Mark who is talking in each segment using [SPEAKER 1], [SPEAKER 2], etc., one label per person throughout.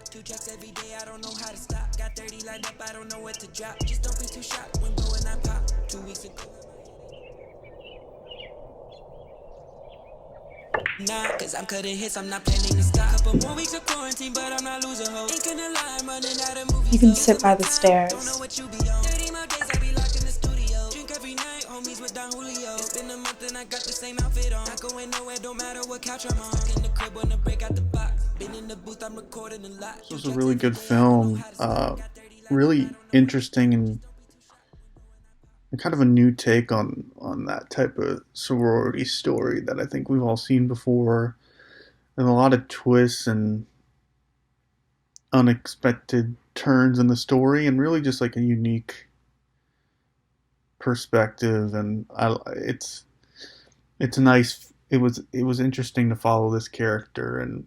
[SPEAKER 1] top. 2 checks every day, I don't know how to stop. Got 30 lined up, I don't know what to drop. Just don't be too shocked when blowing I pop. 2 weeks ago. Nah, cause I'm cutting hits, I'm not planning to stop. Couple more weeks of quarantine, but I'm not losing hope. Ain't gonna lie, I'm running out of movies.
[SPEAKER 2] You can sit by the stairs.
[SPEAKER 1] Don't know what you be on. 30 more days, I be locked in the studio. Drink every night, homies with DAHLIA. It's been a month and I got the same outfit on. Not going nowhere, don't matter what couch I'm on. Stuck in the crib, wanna break out the box. Been in the booth, I'm recording a lot.
[SPEAKER 3] This was a really good film. Really interesting and kind of a new take on that type of sorority story that I think we've all seen before, and a lot of twists and unexpected turns in the story, and really just like a unique perspective. And it's nice. It was interesting to follow this character, and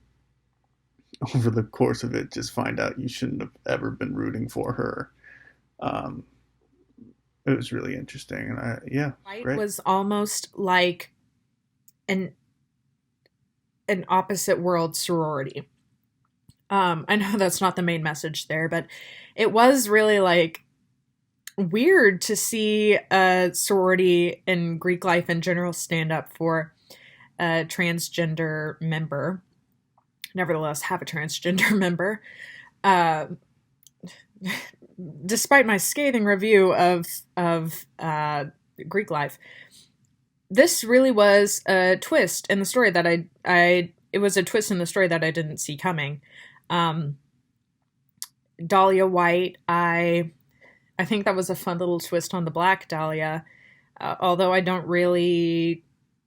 [SPEAKER 3] over the course of it, just find out you shouldn't have ever been rooting for her. It was really interesting, and
[SPEAKER 2] White was almost like an opposite world sorority. I know that's not the main message there, but it was really like weird to see a sorority in Greek life in general stand up for a transgender member. Nevertheless, have a transgender member. Despite my scathing review of Greek life, this really was a twist in the story that it was a twist in the story that I didn't see coming. Dahlia White, I think that was a fun little twist on the Black Dahlia, although I don't really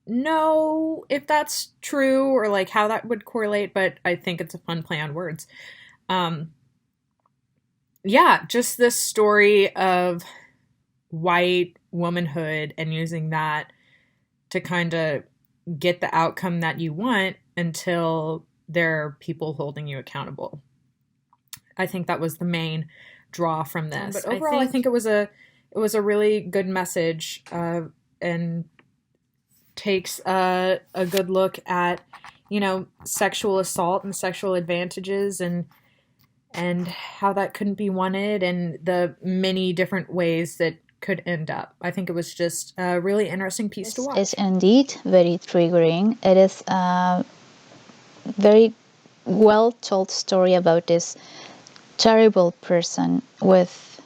[SPEAKER 2] know if that's true or like how that would correlate, but I think it's a fun play on words. Yeah, just this story of white womanhood and using that to kind of get the outcome that you want until there are people holding you accountable. I think that was the main draw from this. But overall, I think it was a really good message, and takes a good look at, sexual assault and sexual advantages and how that couldn't be wanted and the many different ways that could end up. I think it was just a really interesting piece to watch.
[SPEAKER 4] It's indeed very triggering. It is a very well told story about this terrible person with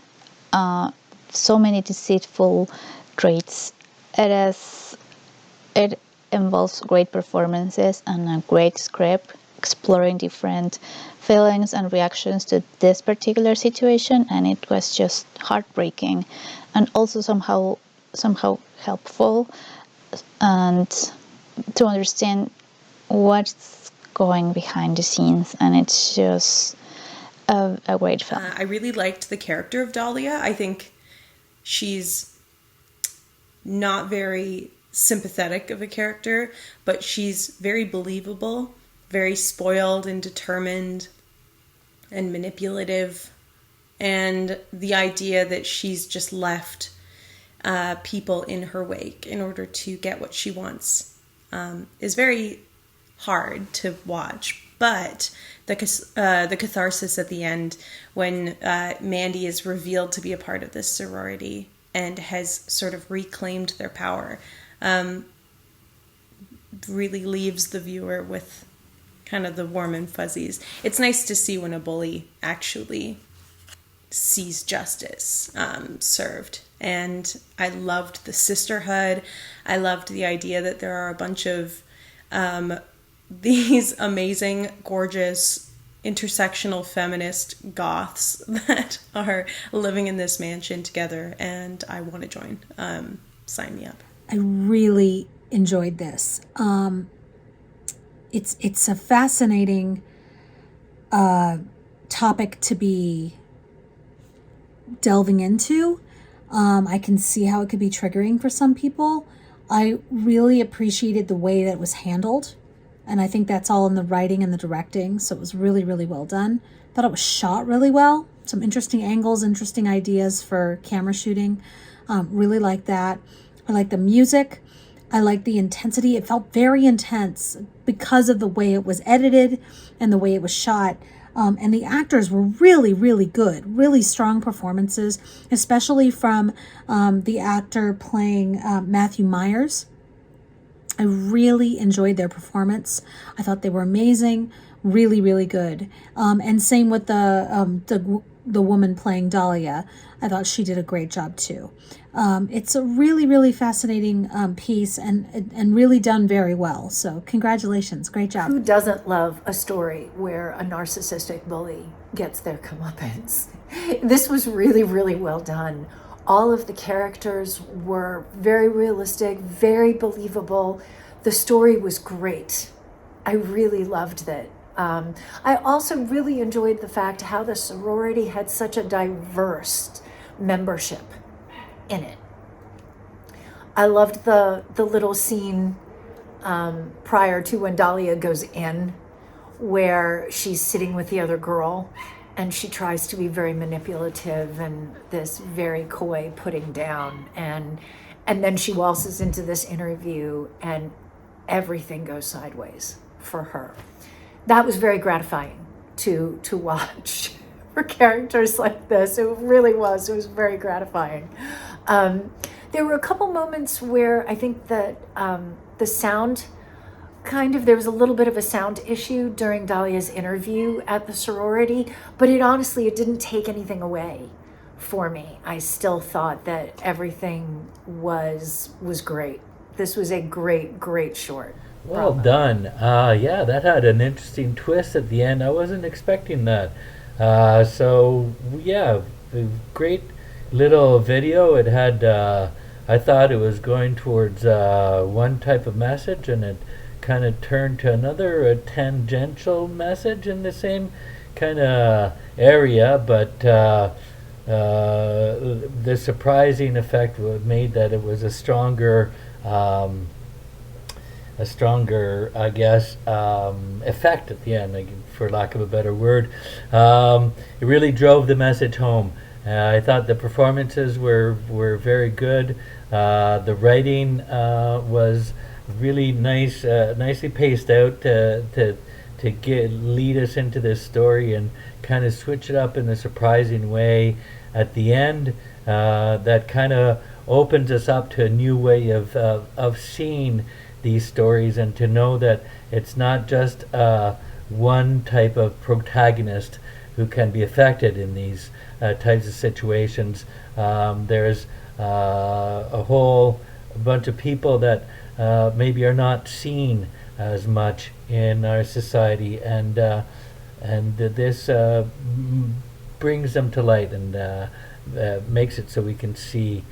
[SPEAKER 4] so many deceitful traits. It involves great performances and a great script exploring different feelings and reactions to this particular situation, and it was just heartbreaking and also somehow helpful and to understand what's going behind the scenes, and it's just a great film.
[SPEAKER 5] I really liked the character of Dahlia. I think she's not very sympathetic of a character, but she's very believable, very spoiled and determined and manipulative. And the idea that she's just left people in her wake in order to get what she wants is very hard to watch. But the catharsis at the end, when Mandy is revealed to be a part of this sorority and has sort of reclaimed their power, really leaves the viewer with kind of the warm and fuzzies. It's nice to see when a bully actually sees justice served. And I loved the sisterhood. I loved the idea that there are a bunch of these amazing, gorgeous, intersectional feminist goths that are living in this mansion together, and I want to join. Sign me up.
[SPEAKER 6] I really enjoyed this. It's a fascinating topic to be delving into. I can see how it could be triggering for some people. I really appreciated the way that it was handled, and I think that's all in the writing and the directing, so it was really, really well done. Thought it was shot really well. Some interesting angles, interesting ideas for camera shooting. Really like that. I like the music. I like the intensity. It felt very intense because of the way it was edited and the way it was shot. And the actors were really, really good, really strong performances, especially from the actor playing Matthew Myers. I really enjoyed their performance. I thought they were amazing, really, really good. And same with the woman playing Dahlia. I thought she did a great job too. It's a really, really fascinating piece and really done very well. So congratulations, great job.
[SPEAKER 7] Who doesn't love a story where a narcissistic bully gets their comeuppance? This was really, really well done. All of the characters were very realistic, very believable. The story was great. I really loved it. I also really enjoyed the fact how the sorority had such a diverse membership in it. I loved the little scene prior to when Dahlia goes in, where she's sitting with the other girl and she tries to be very manipulative and this very coy putting down, and then she waltzes into this interview and everything goes sideways for her. That was very gratifying to watch for characters like this. It really was. It was very gratifying. There were a couple moments where I think that the sound there was a little bit of a sound issue during Dahlia's interview at the sorority, but it didn't take anything away for me. I still thought that everything was great. This was a great short.
[SPEAKER 8] Well done. Yeah, that had an interesting twist at the end. I wasn't expecting that. So yeah, a great little video. It had, I thought it was going towards one type of message, and it kind of turned to another, a tangential message in the same kind of area, but the surprising effect made that it was a stronger, I guess, effect at the end, for lack of a better word. It really drove the message home. I thought the performances were very good. The writing was really nice, nicely paced out to lead us into this story and kind of switch it up in a surprising way at the end. That kind of opens us up to a new way of seeing these stories, and to know that it's not just one type of protagonist who can be affected in these types of situations. There's a whole bunch of people that maybe are not seen as much in our society, and this brings them to light and makes it so we can see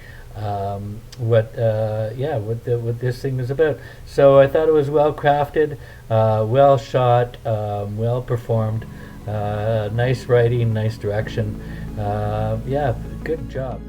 [SPEAKER 8] what this thing is about. So I thought it was well crafted, well shot, well performed, nice writing, nice direction. Yeah, good job.